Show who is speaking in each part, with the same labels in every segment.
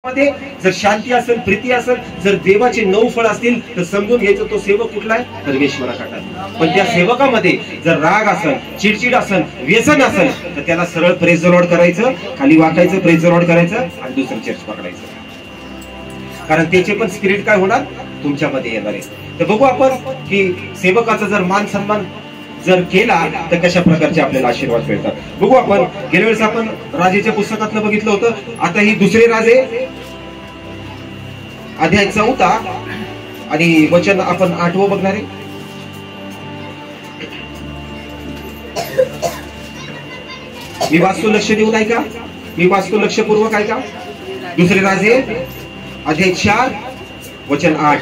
Speaker 1: मध्ये जर शांती असेल, प्रीती असेल, जर देवाचे 9 फळ असतील तर समजून घ्यायचं तो सेवक कुठला आहे, परमेश्वराकडे. पण त्या सेवकामध्ये जर राग असेल, चिडचिड असेल, व्यसन असेल तर त्याला सरळ प्रेज द लॉर्ड करायचं, खाली वाकायचं, प्रेज द लॉर्ड करायचं आणि दुसरं चर्च पकडायचं. कारण त्याचे पण स्पिरिट काय होणार, तुमच्यामध्ये येणार आहे. तर बघू आपण की सेवकाचा जर मान सन्मान जर केला तर कशा प्रकारचे आपल्याला आशीर्वाद मिळतात. बघू आपण. गेल्या वेळेस आपण राजेच्या पुस्तकातलं बघितलं होतं. आता ही दुसरे राजे अध्याय 4 आणि वचन आपण 8 बघणार आहे. मी वाचतो, लक्ष देऊन ऐका. मी वाचतो, लक्षपूर्वक ऐका. दुसरे राजे अध्याय 4 वचन 8.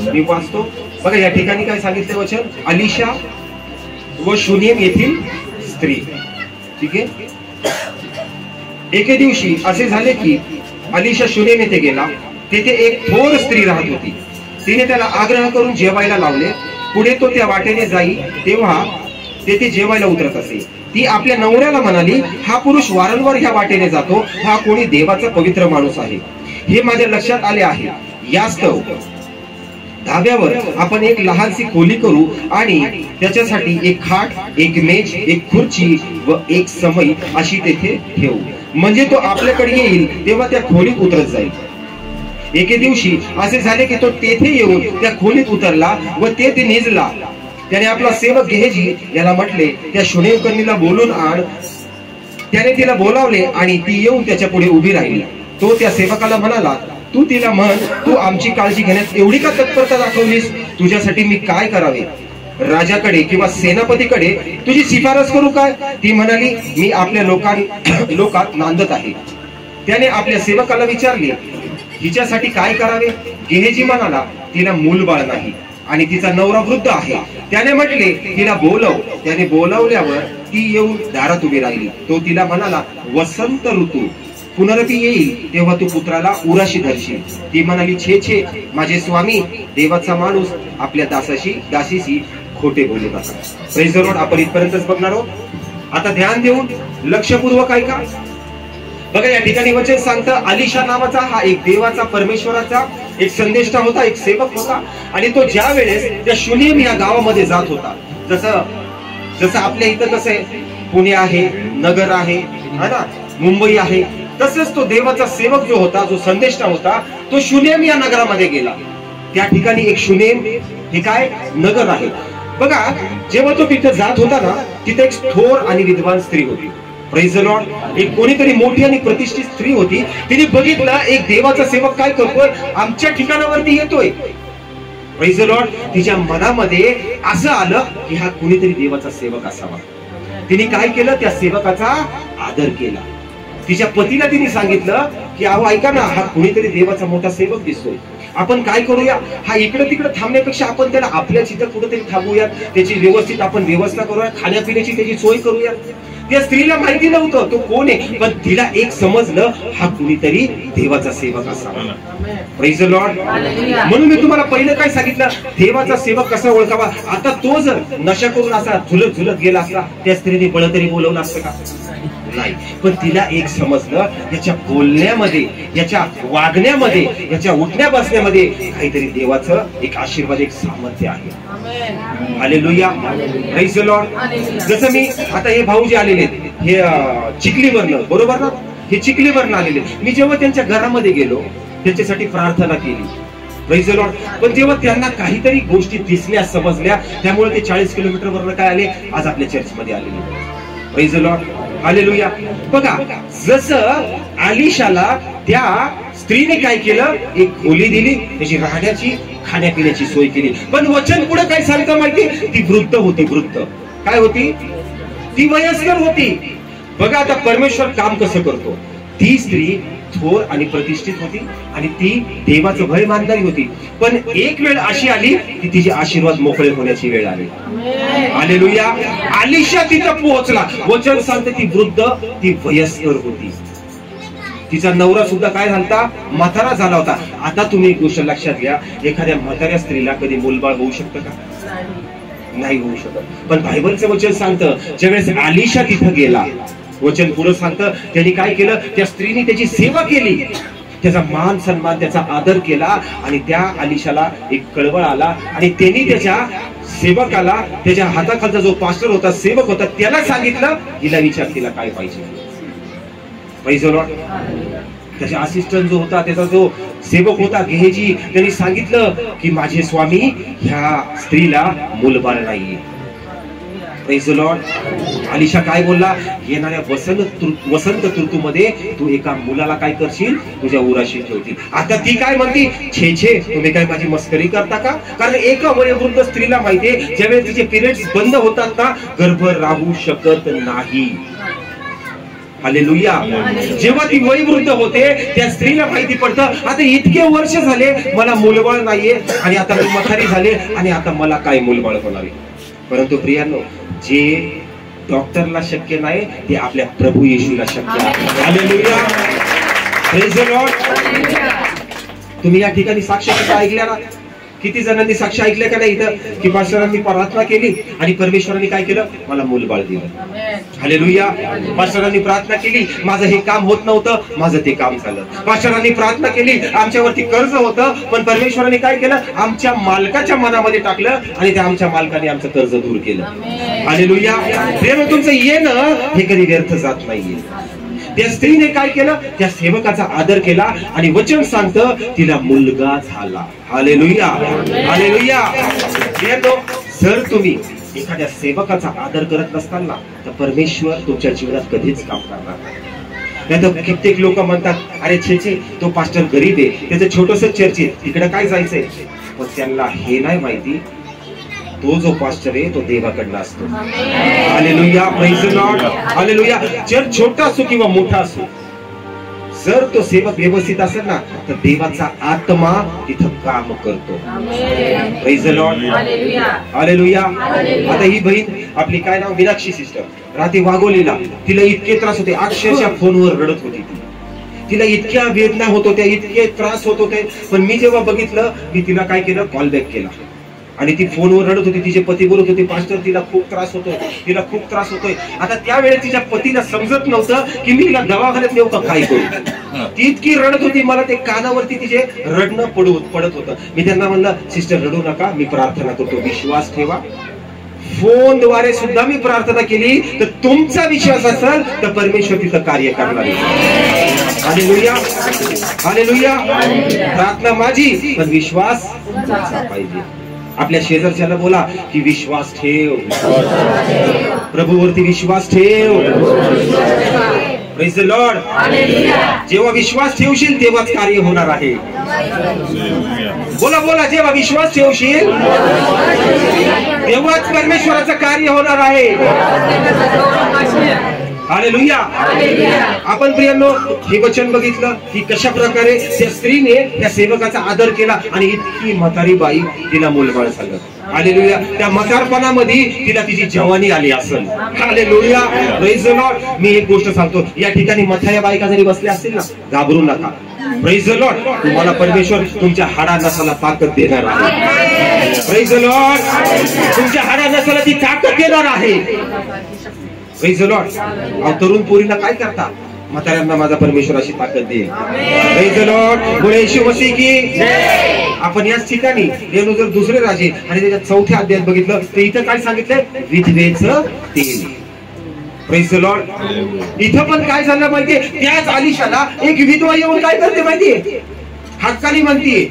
Speaker 1: मी वाचतो बघा. या ठिकाणी काय सांगितलं वचन, अलिशा व शुनेम येथील स्त्री. ठीक आहे. एके दिवशी असे झाले की अलिशा शुनेम येथे गेला. तेथे एक थोर स्त्री राहत होती. तिने त्याला आग्रह करून जेवायला लावले. पुढे तो त्या वाटेने जाई तेव्हा तेथे जेवायला उतरत असे. ती आपल्या नवऱ्याला म्हणाली, हा पुरुष वारंवार ह्या वाटेने जातो, हा कोणी देवाचा पवित्र माणूस आहे, हे माझ्या लक्षात आले आहे. यास्तव धाब्यावर आपण एक लहानशी खोली करू आणि त्याच्यासाठी एक खाट, एक मेज, एक खुर्ची व एक समई अशी तेथे ठेवू. म्हणजे तो आपल्याकडे येईल तेव्हा त्या खोलीत उतरत जाईल. एके दिवशी असे झाले की तो तेथे येऊन त्या खोलीत उतरला व ते निजला. त्याने आपला सेवक गेहजी याला म्हटले, त्या शुनेम कन्येला बोलून आण. त्याने तिला बोलावले आणि ती येऊन त्याच्या पुढे उभी राहिली. तो त्या सेवकाला म्हणाला, तू तिला म्हण, तू आमची काळजी घेण्यात एवढी का तत्परता दाखवलीस? तुझ्यासाठी मी काय करावे? राजाकडे किंवा सेनापतीकडे तुझी शिफारस करू काय? ती म्हणाली, मी आपल्या लोकात नांदत आहे. त्याने आपल्या सेवकाला विचारले, हिच्यासाठी काय करावे? गेहजी म्हणाला, तिला मूलबाळ नाही आणि तिचा नवरा वृद्ध आहे. त्याने म्हटले, तिला बोलव. त्याने बोलावल्यावर ती येऊन दारात उभी राहिली. तो तिला म्हणाला, वसंत ऋतू पुनरपी येईल तेव्हा तू पुत्राला उराशी धरशील. ती म्हणाली, छे छे माझे स्वामी, देवाचा माणूस आपल्या दासीशी खोटे बोलू नका. Praise the Lord. आपण इथपर्यंतच बघणार आहोत. आता ध्यान देऊन लक्षपूर्वक ऐका. बघा, या ठिकाणी वचन सांगतं, अलिशा नावाचा हा एक देवाचा, परमेश्वराचा एक संदेष्टा होता, एक सेवक होता. आणि तो ज्या वेळेस त्या शुनेम या गावामध्ये जात होता, जसं आपल्या इथं कसं आहे, पुणे आहे, नगर आहे, है ना, मुंबई आहे, तसंच तो देवाचा सेवक जो होता, जो संदेष्टा होता, तो शुनेम या नगरामध्ये गेला. त्या ठिकाणी एक शुनेम हे काय नगर आहे. बघा, जेव्हा तो तिथे जात होता ना, तिथे एक थोर आणि विद्वान स्त्री होती. Praise the Lord. एक कोणीतरी मोठी आणि प्रतिष्ठित स्त्री होती. तिने बघितलं एक देवाचा सेवक काय करतोय, आमच्या ठिकाणावरती येतोय. Praise the Lord. तिच्या मनामध्ये असं आलं की हा कोणीतरी देवाचा सेवक असावा. तिने काय केलं, त्या सेवकाचा आदर केला. तिच्या पतीला तिने सांगितलं की अहो ऐका ना, हा कोणीतरी देवाचा मोठा सेवक दिसतोय, आपण काय करूया, हा इकडे तिकडे थांबण्यापेक्षा आपण त्याला आपल्याच इथं कुठेतरी थांबूयात, त्याची व्यवस्थित आपण व्यवस्था करूया, खाण्यापिण्याची त्याची सोय करूया. त्या स्त्रीला माहिती नव्हतं तो कोण आहे, पण तिला एक समजलं, हा कुणीतरी देवाचा सेवक असावा. Praise the Lord. म्हणून मी तुम्हाला पहिलं काय सांगितलं, देवाचा सेवक कसा ओळखावा. आता तो जर नशा करून असा झुलत झुलत गेला असता, त्या स्त्रीने बळ तरी बोलवलं असतं का? नाही. पण तिला एक समजलं, याच्या बोलण्यामध्ये, याच्या वागण्यामध्ये, याच्या उठण्या बसण्यामध्ये काहीतरी देवाचं एक आशीर्वाद, एक सामर्थ्य आहे. हालेलुया. Praise the Lord. जसं मी आता हे भाऊ जे आलेले हे चिखलीवरनं, बरोबर ना, हे चिखलीवरनं आलेले. मी जेव्हा त्यांच्या घरामध्ये गेलो, त्यांच्यासाठी प्रार्थना केली. Praise the Lord. पण जेव्हा त्यांना काहीतरी गोष्टी दिसल्या, समजल्या, त्यामुळे ते 40 किलोमीटरवरनं काय आले, आज आपल्या चर्चमध्ये आलेले. Praise the Lord. हालेलुया. बघा, जसं अलिशाला त्या स्त्रीने काय केलं, एक खोली दिली, त्याची राहण्याची, खाण्यापिण्याची सोय केली. पण वचन पुढे काय सांगतं माहिती, ती वृद्ध होती. वृद्ध काय होती, ती वयस्कर होती. बघा आता परमेश्वर काम कसं करतो. ती स्त्री थोर आणि प्रतिष्ठित होती आणि ती देवाचं भय मानणारी होती. पण एक वेळ अशी आली की तिचे आशीर्वाद मोकळे होण्याची वेळ आली. हालेलुया. अलिशा तिथं पोहोचला. वचन सांगते ती वृद्ध, ती वयस्कर होती. तिचा नवरा सुद्धा काय झालता, म्हातारा झाला होता. आता तुम्ही एक गोष्ट लक्षात घ्या, एखाद्या म्हाताऱ्या स्त्रीला कधी मूलबाळ होऊ शकतं का? नाही होऊ शकत. पण बायबलचं वचन सांगतं ज्यावेळेस अलिशा तिथं गेला, वचन पुढे सांगतं त्यांनी काय केलं, त्या स्त्रीने त्याची सेवा केली, त्याचा मान सन्मान त्याचा आदर केला आणि त्या अलिशाला एक कळवळ आला आणि त्यांनी त्याच्या सेवकाला, त्याच्या हाताखालचा जो पास्टर होता, सेवक होता, त्याला सांगितलं हिला विचार तिला काय पाहिजे. Praise the Lord. त्याचा असिस्टंट जो होता, त्याचा जो सेवक होता गेहजी, त्यांनी सांगितलं की माझे स्वामी ह्या स्त्रीला मूलबाळ नाहीये. Praise the Lord. अलिशा काय बोलला, येणाऱ्या वसंत ऋतूमध्ये तू एका मुलाला काय करशील, तुझ्या उराशी ठेवतील. आता ती काय म्हणती, छे छे तुम्ही काय माझी मस्करी करता का? कारण एका वयोवृद्ध स्त्रीला माहितीये ज्यावेळेस तिचे पिरियड्स बंद होतात ना, गर्भ राहू शकत नाही. हालेलुया. जेव्हा ती वयोवृद्ध होते त्या स्त्रीला माहिती पडतं आता इतके वर्ष झाले मला मूलबाळ नाहीये आणि आता मी म्हातारी झाले आणि आता मला काय मूलबाळ होणार. परंतु प्रियांनो, जे डॉक्टरला शक्य नाही ते आपल्या प्रभू येशूला शक्य आहे. हालेलुया. Praise the Lord. तुम्ही या ठिकाणी साक्ष ऐकल्या ना, किती जणांनी साक्ष ऐकले का नाही इथं, की पास्टरांनी प्रार्थना केली आणि परमेश्वरांनी काय केलं, मला मूलबाळ दिलं. हालेलुया. पास्टरांनी प्रार्थना केली, माझं हे काम होत नव्हतं, माझं ते काम झालं. पास्टरांनी प्रार्थना केली, आमच्यावरती कर्ज होतं, पण परमेश्वरांनी काय केलं, आमच्या मालकाच्या मनामध्ये टाकलं आणि त्या आमच्या मालकाने आमचं कर्ज दूर केलं. हालेलुया. प्रेम तुमचं येणं हे कधी व्यर्थ जात नाहीये. त्या स्त्रीने काय केलं, त्या सेवकाचा आदर केला आणि वचन सांगतं तिला मुलगा झाला. हालेलुया. हालेलुया. जर तुम्ही एखाद्या सेवकाचा आदर करत नसताल ना, तर परमेश्वर तुमच्या जीवनात कधीच काम करणार नाही. तर कित्येक लोक म्हणतात, अरे छे छे तो पास्टर गरीब आहे, त्याचं छोटस चर्च आहे, तिकडे काय जायचंय. पण त्यांना हे नाही माहिती, तो जो पास्टर आहे तो देवाकडला असतो. Hallelujah. Praise the Lord. Hallelujah. Church छोटा असो किंवा मोठा असो, जर तो सेवक व्यवस्थित असेल ना, तर देवाचा आत्मा तिथं काम करतो. Praise the Lord. हालेलुया. आता ही बहीण आपली काय नाव, मीनाक्षी सिस्टर राहते वाघोलीला. तिला इतके त्रास होते, अक्षरशः फोनवर रडत होती. तिला इतक्या वेदना होत होत्या, इतके त्रास होत होते. पण मी जेव्हा बघितलं, मी तिला काय केलं, कॉल बॅक केला आणि ती फोनवर रडत होती. तिचे पती बोलत होते, पास्टर तिला खूप त्रास होतोय, तिला खूप त्रास होतोय. आता त्यावेळेस तिच्या पतीला समजत नव्हतं की मी तिला दवाखान्यात नेऊ का, काय करू. ती इतकी रडत होती, मला ते कानावरती तिचे रडणं पडत होतं. मी त्यांना म्हणलं, सिस्टर रडू नका, मी प्रार्थना करतो, विश्वास ठेवा. फोनद्वारे सुद्धा मी प्रार्थना केली, तर तुमचा विश्वास असेल तर परमेश्वर तिथं कार्य करणार. हालेलुया. हालेलुया. प्रार्थना माझी, पण विश्वास पाहिजे. आपल्या शेजारच्याला बोला की विश्वास ठेव, प्रभूवरती विश्वास ठेव. Praise the Lord. जेव्हा विश्वास ठेवशील तेव्हाच कार्य होणार आहे. बोला बोला, जेव्हा विश्वास ठेवशील तेव्हाच परमेश्वराचं कार्य होणार आहे. हालेलुया. आपण प्रियांनो हे वचन बघितलं की कशा प्रकारे त्या स्त्रीने त्या सेवकाचा आदर केला आणि इतकी म्हातारी बाई तिला मूलबाळ झालं. हालेलुया. त्या म्हातारपणामध्ये तिला तिची जवानी आली असेल. हालेलुया. Praise the lord. मी एक गोष्ट सांगतो, या ठिकाणी म्हाताऱ्या बायका जरी बसल्या असतील ना, घाबरू नका. Praise the Lord. तुम्हाला परमेश्वर तुमच्या हाडा नसाला ताकद देणार आहे. Praise the Lord. तुमच्या हाडा नसाला ती ताकद देणार आहे. Praise the Lord. तरुण पोरीला काय करता, म्हाताऱ्यांना माझा परमेश्वर अशी ताकद देईल. Praise the Lord. बोले येशू मसीह की जय. आपण याच ठिकाणी रेणू जर दुसरे राजे आणि त्याच्या 4थ्या अध्यायात बघितलं तर इथं काय सांगितलंय, विधवेचं तेल. Praise the Lord. इथं पण काय झालं माहितीये, त्याच अलिशाला एक विधवा येऊन काय करते माहितीये, हक्कानी म्हणतीये,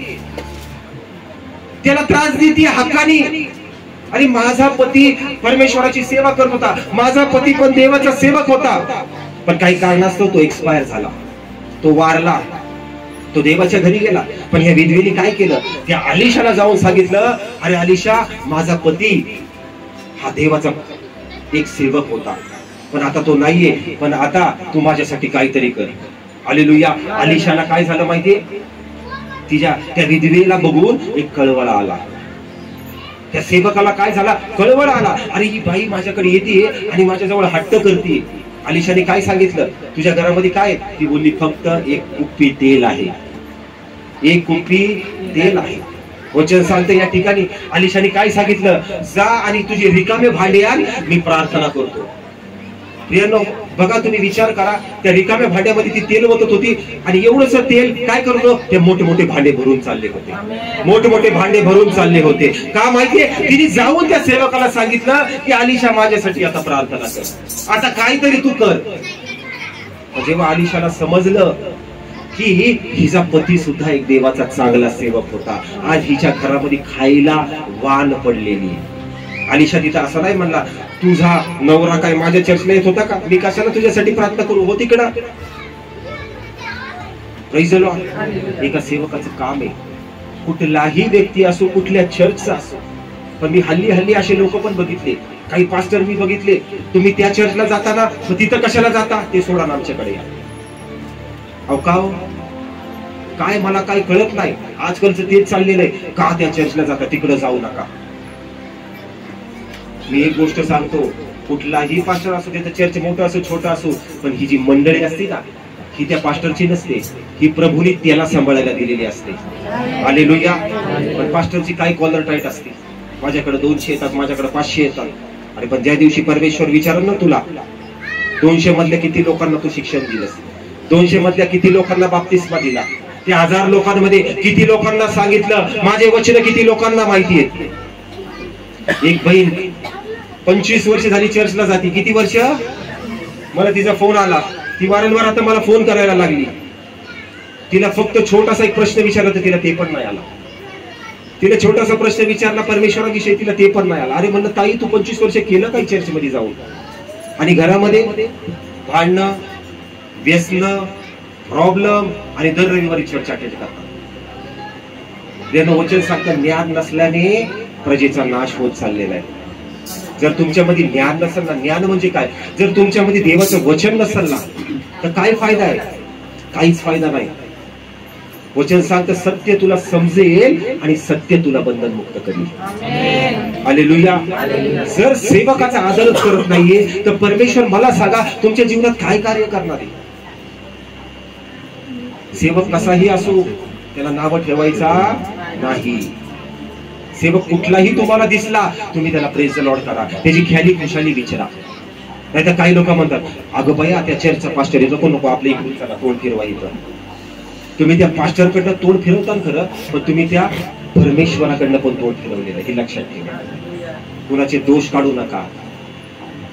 Speaker 1: त्याला त्रास देते हक्कानी. आणि माझा पती परमेश्वराची सेवा करत होता, माझा पती पण देवाचा सेवक होता, पण काही कारणास्तव तो एक्सपायर झाला, तो वारला, तो देवाच्या घरी गेला. पण ह्या विधवेने काय केलं, त्या अलिशाला जाऊन सांगितलं, अरे अलिशा, माझा पती हा देवाचा एक सेवक होता, पण आता तो नाहीये, पण आता तू माझ्यासाठी काहीतरी कर. हालेलुया. अलिशाला काय झालं माहितीये, तिच्या त्या विधवेला बघून एक कळवळा आला. त्या सेवकाला काय झाला, कळवळ आला, अरे ही बाई माझ्याकडे येते आणि माझ्याजवळ हट्ट करते. अलिशाने काय सांगितलं, तुझ्या घरामध्ये काय? ती बोलली, फक्त एक कुप्पी तेल आहे, एक कुप्पी तेल आहे. वचन सांगते या ठिकाणी अलिशाने काय सांगितलं, जा आणि तुझे रिकामे भांडे आण, मी प्रार्थना करतो. प्रियांनो, बघा तुम्ही विचार करा, त्या रिकाम्या भांड्यामध्ये ती तेल ओतत होती आणि एवढंच तेल काय करतो, ते मोठे मोठे भांडे भरून चालले होते. मोठे मोठे भांडे भरून चालले होते. का माहितीये, तिने जाऊन त्या सेवकाला सांगितलं की अलिशा माझ्यासाठी आता प्रार्थना कर, आता काहीतरी तू कर. जेव्हा अलिशाला समजलं की हिचा पती सुद्धा एक देवाचा चांगला सेवक होता, आज हिच्या घरामध्ये खायला वाण पडलेली. अलिशा तिथं असं नाही म्हणला, तुझा नवरा काय माझ्या चर्चला येत होता का, मी कशाला तुझ्यासाठी प्रार्थना करू, हो तिकडं. Praise the Lord. एका सेवकाचं काम आहे, कुठलाही व्यक्ती असो, कुठल्या चर्चचा असो. पण मी हल्ली असे लोक पण बघितले, काही पास्टर मी बघितले, तुम्ही त्या चर्चला जाताना तिथं कशाला जाता, ते सोडा ना आमच्याकडे या. अहो का हो, काय मला काय कळत नाही, आजकालचं तेच चाललेलं आहे, का त्या चर्चला जाता, तिकडे जाऊ नका. मी एक गोष्ट सांगतो, कुठलाही पास्टर असो, त्याचं चर्च मोठं असो छोटं असो, पण ही जी मंडळी असते ना, ही त्या पास्टरची नसते, ही प्रभूने त्याला सांभाळायला दिलेली असते. हालेलुया. पण पास्टरची काय कॉलर टाईट असते, माझ्याकडे 200 येतात, माझ्याकडे 500 येतात. अरे पण ज्या दिवशी परमेश्वर विचारल ना तुला, 200 मधल्या किती लोकांना तू शिक्षण दिलंस, 200 मधल्या किती लोकांना बाप्तिस्मा दिला, त्या 1000 लोकांमध्ये किती लोकांना सांगितलं, माझे वचन किती लोकांना माहिती आहेत. एक बहीण 25 वर्ष झाली चर्चला जाती, किती वर्ष, मला तिचा फोन आला, ती वारंवार आता मला फोन करायला लागली. तिला फक्त छोटासा एक प्रश्न विचारला तर तिला ते पण नाही आला. तिला छोटासा प्रश्न विचारला परमेश्वराविषयी, तिला ते पण नाही आला. अरे म्हणलं ताई, तू 25 वर्ष केलं काही चर्च मध्ये जाऊन, आणि घरामध्ये भांडणं, व्यसन, प्रॉब्लेम, आणि दर रविवारी चर्च अटेंड करतात. त्यानं वचन सांगतं, ज्ञान नसल्याने प्रजेचा नाश होत चाललेला आहे. जर तुमच्यामध्ये ज्ञान नसेल ना, ज्ञान म्हणजे काय, जर तुमच्यामध्ये देवाचं वचन नसेल ना, तर काय फायदा आहे, काहीच फायदा नाही. वचन सांगतं, सत्य तुला समजेल आणि सत्य तुला बंधनमुक्त करेल. हालेलुया. जर सेवकाचा आदरच करत नाहीये, तर परमेश्वर मला सांगा तुमच्या जीवनात काय कार्य करणार आहे. सेवक कसाही असो, त्याला नाव ठेवायचा नाही. सेवक कुठलाही तुम्हाला दिसला, तुम्ही त्याला प्रेज द लॉर्ड करा, त्याची ख्याली खुशाली विचारा. नाही तर काही लोक म्हणतात, अगं बया त्या चर्चचा पास्टर येतो, नको आपल्या इकडून चला तोंड फिरवायचं. तुम्ही त्या पास्टरकडनं तोंड फिरवता खरं, पण तुम्ही त्या परमेश्वराकडनं पण तोंड फिरवलेलं, हे लक्षात ठेवा. कुणाचे दोष काढू नका,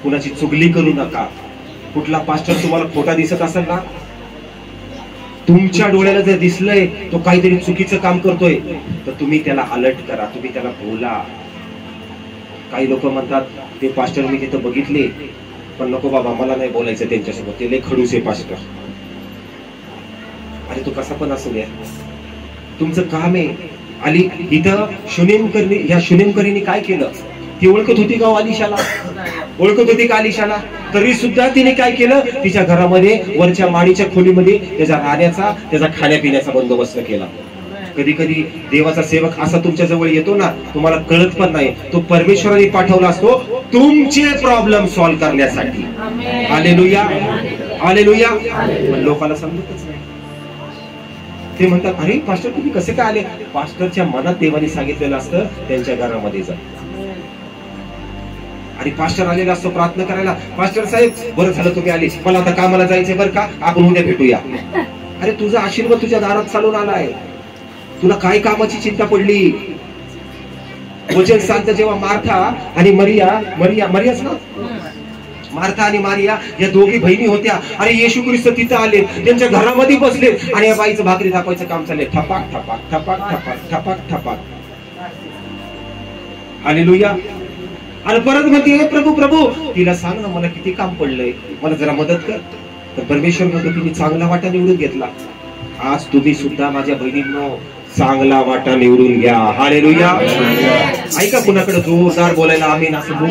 Speaker 1: कुणाची चुगली करू नका. कुठला पास्टर तुम्हाला खोटा दिसत असेल ना, तुमच्या डोळ्याला जर दिसलंय तो काहीतरी चुकीचं काम करतोय, तर तुम्ही त्याला अलर्ट करा, तुम्ही त्याला बोला. काही लोक म्हणतात, ते पास्टर मी तिथं बघितले, पण नको बाबा, मला नाही बोलायचं त्यांच्यासोबत, ते लय खडूस आहे पास्टर. अरे तो कसा पण असू द्या, तुमचं काम आहे. आली इथं शुनेमकरणी, ह्या शुनेमकरीने काय केलं, ती ओळखत होती का अलिशाला, ओळखत होती का अलिशाला, तरी सुद्धा तिने काय केलं, तिच्या घरामध्ये वरच्या माडीच्या खोलीमध्ये त्याचा राहण्याचा, त्याचा खाण्यापिण्याचा बंदोबस्त केला. कधी कधी देवाचा सेवक असा तुमच्या जवळ येतो ना, तुम्हाला कळत पण नाही, तो परमेश्वराने पाठवला असतो तुमचे प्रॉब्लेम सॉल्व्ह करण्यासाठी. Hallelujah, hallelujah. पण लोकांना समजतच नाही. ते म्हणतात, अरे पास्टर तुम्ही कसे काय आले. पास्टरच्या मनात देवाने सांगितलेलं असतं त्यांच्या घरामध्ये जा. आणि पास्टर आलेला असतो प्रार्थना करायला, पास्टर साहेब बरं झालं तुम्ही आले, मला आता कामाला जायचंय बरं का, आपण उद्या भेटूया. अरे तुझा आशीर्वाद तुझ्या दारात चालून आलाय, तुला काय कामाची चिंता पडली. वचन सांगतं, जेव्हा मार्था आणि मरियाच ना, मार्था आणि मारिया या दोघी बहिणी होत्या. अरे येशू ख्रिस्त तिथं आले, त्यांच्या घरामध्ये बसले, आणि या बाईचं भाकरी थापायचं काम चाललंय, ठपाक ठपाक ठपाक ठपाक ठपाक ठपाक. हालेलुया. आणि परत म्हणते, प्रभू प्रभू तिला सांग ना, मला किती काम पडलंय, मला जरा मदत कर. तर परमेश्वर म्हणतो, तिने चांगला वाटा निवडून घेतला. आज तुम्ही सुद्धा माझ्या बहिणींनो चांगला वाटा निवडून घ्या. हालेलुया. ऐका, कुणाकडे जोरदार बोलायला आमेन असं बोल.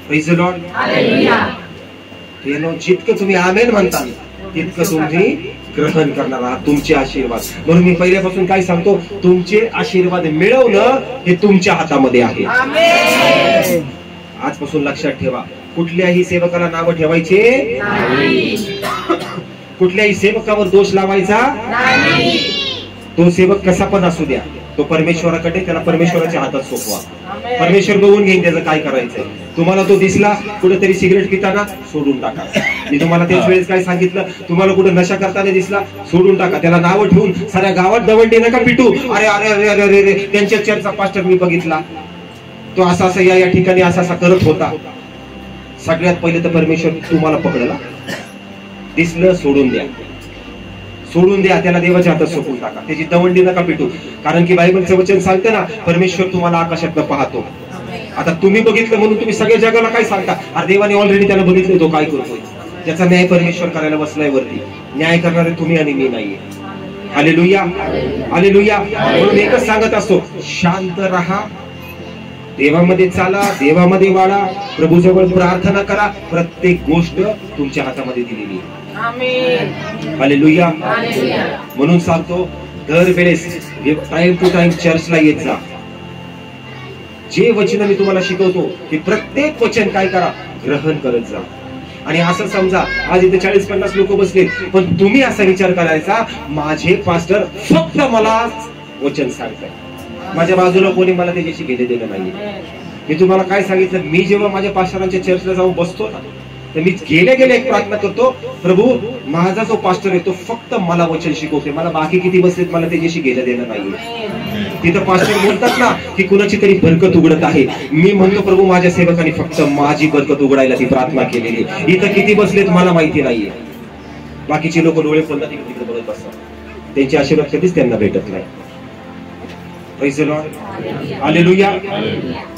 Speaker 1: Praise the Lord. जितकं तुम्ही आमेन म्हणता तितकं तुम्ही ग्रहण करणार आहात तुमचे आशीर्वाद. म्हणून मी पहिल्यापासून काय सांगतो, तुमचे आशीर्वाद मिळवणं हे तुमच्या हातामध्ये आहे. आजपासून लक्षात ठेवा, कुठल्याही सेवकाला नाव ठेवायचे नाही, कुठल्याही सेवकावर दोष लावायचा नाही. तो सेवक कसा पण असू द्या, तो परमेश्वराकडे त्याला परमेश्वराच्या हातात सोपवा. परमेश्वर बघून घेईन त्याचं काय करायचंय. तुम्हाला तो दिसला कुठेतरी सिगरेट पिताना, सोडून टाका. मी तुम्हाला त्याच वेळेस काय सांगितलं, तुम्हाला कुठे नशा करताना दिसला, सोडून टाका. त्याला नावं ठेवून साऱ्या गावात दवंडी नका पिटू. अरे अरे अरे अरे अरे अरे त्यांच्या चर्चचा पास्टर मी बघितला, तो असा असा या ठिकाणी असा असा करत होता. सगळ्यात पहिले तर परमेश्वर तुम्हाला पकडला, दिसलं सोडून द्या, सोडून द्या. त्याला देवाच्या हातात सोडून टाका. त्याची दवंडी नका पिटू. कारण की बायबलचं वचन सांगते ना, परमेश्वर तुम्हाला आकाशात पाहतो. आता तुम्ही बघितलं म्हणून तुम्ही सगळ्या जगाला काय सांगता, अरे देवाने ऑलरेडी त्याला बघितलं, तो काय करतोय. त्याचा न्याय परमेश्वर करायला बसलाय वरती. न्याय करणारे तुम्ही आणि मी नाहीये. Hallelujah, hallelujah. म्हणून एकच सांगत असतो, शांत राहा, देवामध्ये चाला, देवामध्ये वाढा, प्रभूजवळ प्रार्थना करा. प्रत्येक गोष्ट तुमच्या हातामध्ये दिलेली आहे. हालेलुया. म्हणून सांगतो, दरवेळेस टाइम टू टाइम चर्चला येत जा. जे वचन मी तुम्हाला शिकवतो ते प्रत्येक वचन काय करा, ग्रहण करत जा. आणि असं समजा आज इथे 40-50 लोक बसले, पण तुम्ही असा विचार करायचा, माझे पास्टर फक्त मला वचन सांगतात, माझ्या बाजूला कोणी मला त्याच्याशी घेणे देणं नाहीये. मी तुम्हाला काय सांगितलं, मी जेव्हा माझ्या पास्टरांच्या चर्चला जाऊन बसतो ना, तर मी गेले एक प्रार्थना करतो, प्रभू माझा जो पास्टर आहे तो फक्त मला वचन शिकवते, मला बाकी किती बसलेत मला त्याच्याशी घेणं देणं नाहीये. तिथं पास्टर बोलतात ना की कुणाची तरी बरकत उघडत आहे, मी म्हणतो प्रभू माझ्या सेवकांनी फक्त माझी बरकत उघडायला ती प्रार्थना केलेली. इथं किती बसलेत मला माहिती नाहीये. बाकीचे लोक डोळे खोलतात, तिकडे बघत बसतात, त्यांचे आशीर्वाद कधीच त्यांना भेटत नाही. Praise the Lord, hallelujah.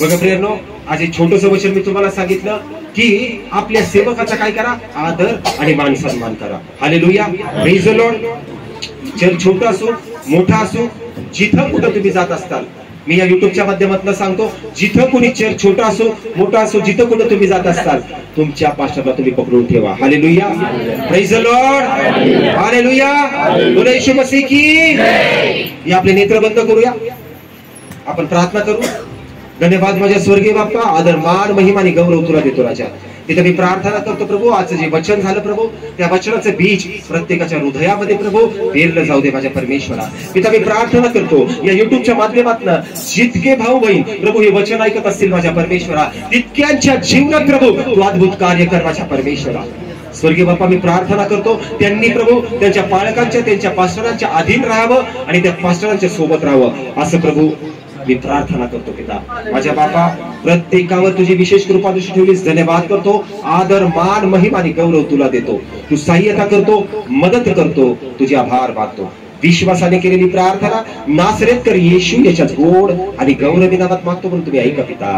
Speaker 1: बघा प्रियनो, आज एक छोटंसं वचन मी तुम्हाला सांगितलं की आपल्या सेवकाचा काय करा, आदर आणि मान सन्मान करा. Hallelujah, praise the Lord. Church छोटा असो मोठा असो, जिथं कुठं तुम्ही जात असताल, मी या युट्यूबच्या माध्यमातून सांगतो, जिथं कुणी चर्च छोटा असो मोठा असो, जिथं कुठं तुम्ही जात असताल, तुमच्या पास्टरला तुम्ही पकडून ठेवा. Hallelujah, praise the Lord, hallelujah. बोला येशू मसीह की. आपले नेत्र बंद करूया, आपण प्रार्थना करू. धन्यवाद माझ्या स्वर्गीय बाप्पा, आदर मान महिमा आणि गौरव तुला देतो राजा. तिथे मी प्रार्थना करतो प्रभू, आजचं जे वचन झालं प्रभू, त्या वचनाचं बीज प्रत्येकाच्या हृदयामध्ये प्रभू पेरलं जाऊ दे माझ्या परमेश्वरा. तिथे मी प्रार्थना करतो, या युट्यूबच्या माध्यमातून जितके भाऊ बहीण प्रभू हे वचन ऐकत असतील माझ्या परमेश्वरा, तितक्यांच्या जीवनात प्रभू तू अद्भुत कार्य कर माझ्या परमेश्वरा. स्वर्गीय बाप्पा, मी प्रार्थना करतो, त्यांनी प्रभू त्यांच्या पालकांच्या त्यांच्या पास्टरांच्या अधीन राहावं आणि त्या पास्टरांच्या सोबत राहावं, असं प्रभू मी प्रार्थना करतो. पिता माझ्या बापा, प्रत्येकावर तुझी विशेष कृपा दृष्टी ठेवलीस, धन्यवाद करतो. आदर मान महिमा आणि गौरव तुला देतो. तू सहाय्यता करतो, मदत करतो, तुझे आभार मानतो. विश्वासाने केलेली प्रार्थना नासरेतकर येशू याच्या गोड आणि गौरवी नामात मागतो, म्हणून तुम्ही ऐका पिता.